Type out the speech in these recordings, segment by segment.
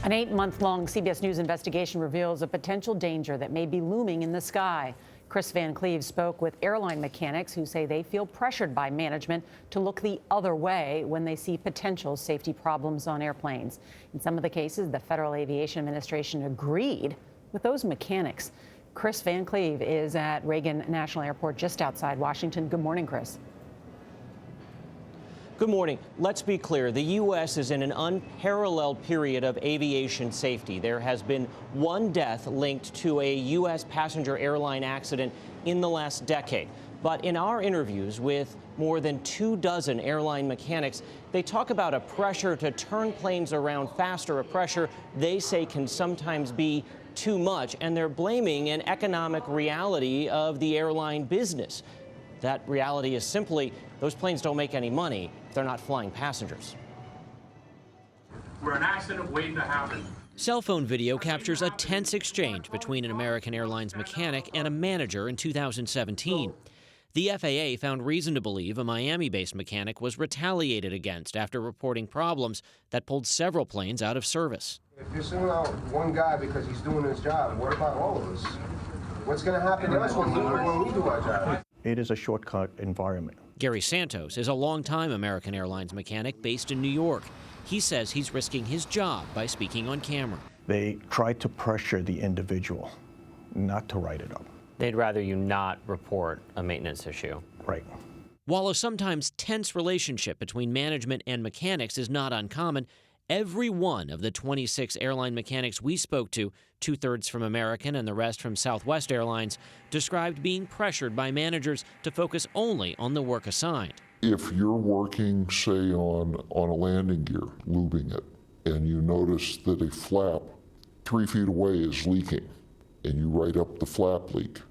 An 8-month-long CBS News investigation reveals a potential danger that may be looming in the sky. Kris Van Cleave spoke with airline mechanics who say they feel pressured by management to look the other way when they see potential safety problems on airplanes. In some of the cases, the Federal Aviation Administration agreed with those mechanics. Kris Van Cleave is at Reagan National Airport just outside Washington. Good morning, Kris. Good morning. Let's be clear. The U.S. is in an unparalleled period of aviation safety. There has been one death linked to a U.S. passenger airline accident in the last decade. But in our interviews with more than 24 airline mechanics, they talk about a pressure to turn planes around faster, a pressure they say can sometimes be too much, and they're blaming an economic reality of the airline business. That reality is simply those planes don't make any money if they're not flying passengers. We're an accident waiting to happen. Cell phone video captures a tense exchange between an American Airlines mechanic and a manager in 2017. The FAA found reason to believe a Miami-based mechanic was retaliated against after reporting problems that pulled several planes out of service. If you're singling out one guy because he's doing his job, what about all of us? What's going to happen to us when we do our job? It is a shortcut environment. Gary Santos is a longtime American Airlines mechanic based in New York. He says he's risking his job by speaking on camera. They try to pressure the individual not to write it up. They'd rather you not report a maintenance issue. Right. While a sometimes tense relationship between management and mechanics is not uncommon, every one of the 26 airline mechanics we spoke to, 2/3 from American and the rest from Southwest Airlines, described being pressured by managers to focus only on the work assigned. If you're working, say, on a landing gear, lubing it, and you notice that a flap 3 feet away is leaking, and you write up the flap leak,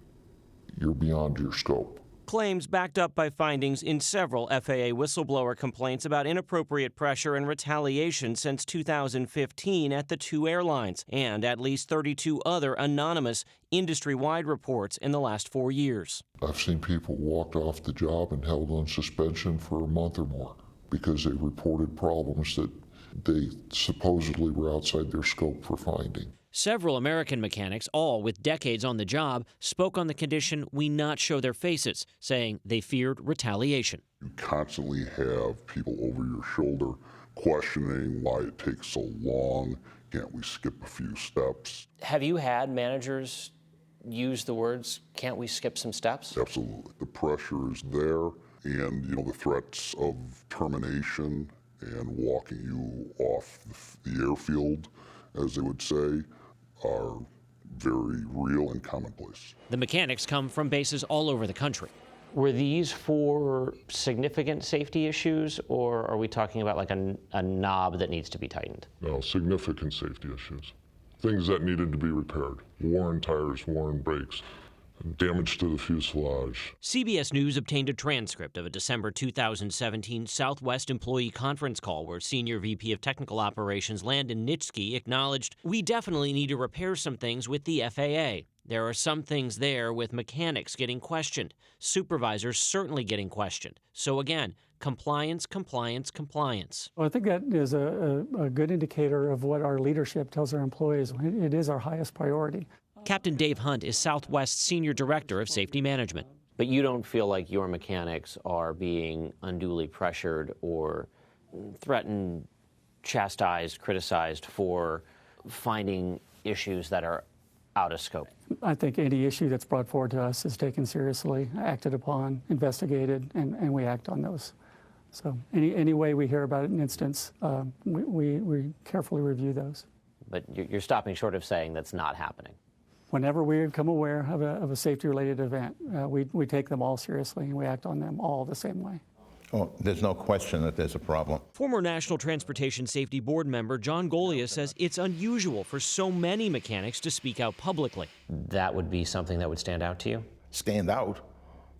you're beyond your scope. Claims backed up by findings in several FAA whistleblower complaints about inappropriate pressure and retaliation since 2015 at the two airlines, and at least 32 other anonymous industry-wide reports in the last 4 years. I've seen people walked off the job and held on suspension for a month or more because they reported problems that they supposedly were outside their scope for finding. Several American mechanics, all with decades on the job, spoke on the condition we not show their faces, saying they feared retaliation. You constantly have people over your shoulder questioning why it takes so long. Can't we skip a few steps? Have you had managers use the words, can't we skip some steps? Absolutely. The pressure is there, and the threats of termination and walking you off the airfield, as they would say, are very real and commonplace. The mechanics come from bases all over the country. Were these for significant safety issues, or are we talking about like a knob that needs to be tightened? No, significant safety issues. Things that needed to be repaired. Worn tires, worn brakes, damage to the fuselage. CBS News obtained a transcript of a December 2017 Southwest employee conference call where Senior VP of Technical Operations Landon Nitschke acknowledged, "We definitely need to repair some things with the FAA. There are some things there with mechanics getting questioned, supervisors certainly getting questioned. So again, compliance, compliance, compliance." Well, I think that is a good indicator of what our leadership tells our employees. It is our highest priority. Captain Dave Hunt is Southwest's Senior Director of Safety Management. But you don't feel like your mechanics are being unduly pressured or threatened, chastised, criticized for finding issues that are out of scope? I think any issue that's brought forward to us is taken seriously, acted upon, investigated, and we act on those. So any way we hear about an instance, we carefully review those. But you're stopping short of saying that's not happening. Whenever we become aware of a safety-related event, we take them all seriously and we act on them all the same way. Oh, there's no question that there's a problem. Former National Transportation Safety Board member John Golia says it's unusual for so many mechanics to speak out publicly. That would be something that would stand out to you? Stand out?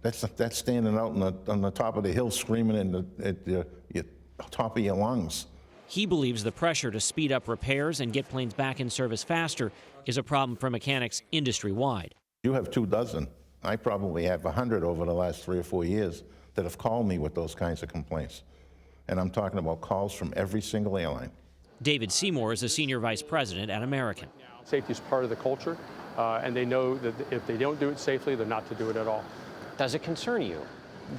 That's standing out on the top of the hill screaming at the top of your lungs. He believes the pressure to speed up repairs and get planes back in service faster is a problem for mechanics industry-wide. You have 24. I probably have 100 over the last 3 or 4 years that have called me with those kinds of complaints. And I'm talking about calls from every single airline. David Seymour is a senior vice president at American. Safety is part of the culture, and they know that if they don't do it safely, they're not to do it at all. Does it concern you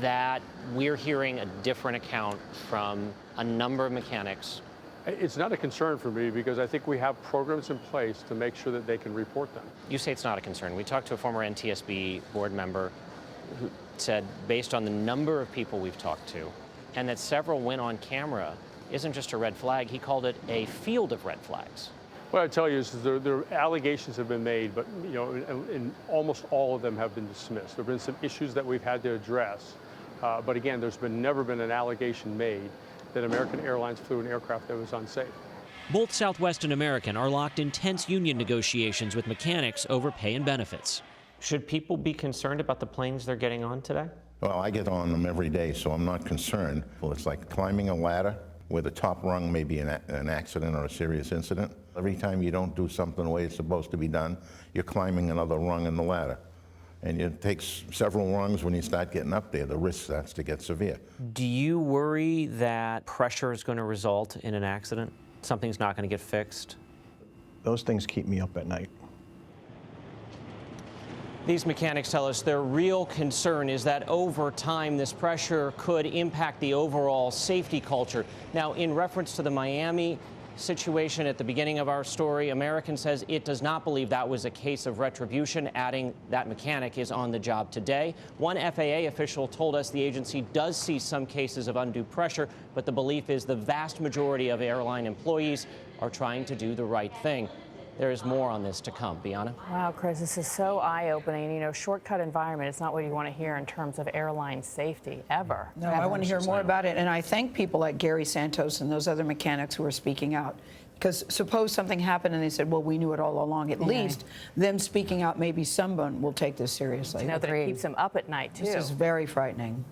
that we're hearing a different account from a number of mechanics? It's not a concern for me because I think we have programs in place to make sure that they can report them. You say it's not a concern. We talked to a former NTSB board member who said, based on the number of people we've talked to, and that several went on camera, isn't just a red flag. He called it a field of red flags. What I tell you is there allegations have been made, but and almost all of them have been dismissed. There have been some issues that we've had to address, but again, there's never been an allegation made that American Airlines flew an aircraft that was unsafe. Both Southwest and American are locked in tense union negotiations with mechanics over pay and benefits. Should people be concerned about the planes they're getting on today? Well, I get on them every day, so I'm not concerned. Well, it's like climbing a ladder where the top rung may be an accident or a serious incident. Every time you don't do something the way it's supposed to be done, you're climbing another rung in the ladder. And it takes several rungs when you start getting up there. The risk starts to get severe. Do you worry that pressure is going to result in an accident? Something's not going to get fixed? Those things keep me up at night. These mechanics tell us their real concern is that over time this pressure could impact the overall safety culture. Now, in reference to the Miami situation at the beginning of our story, American says it does not believe that was a case of retribution, adding that mechanic is on the job today. One FAA official told us the agency does see some cases of undue pressure, but the belief is the vast majority of airline employees are trying to do the right thing. There is more on this to come. Bianna? Wow, Kris, this is so eye-opening. You know, shortcut environment is not what you want to hear in terms of airline safety, ever. No, I want to hear more about it. And I thank people like Gary Santos and those other mechanics who are speaking out. Because suppose something happened and they said, well, we knew it all along. At least them speaking out, maybe someone will take this seriously. You know that it keeps them up at night, too. This is very frightening.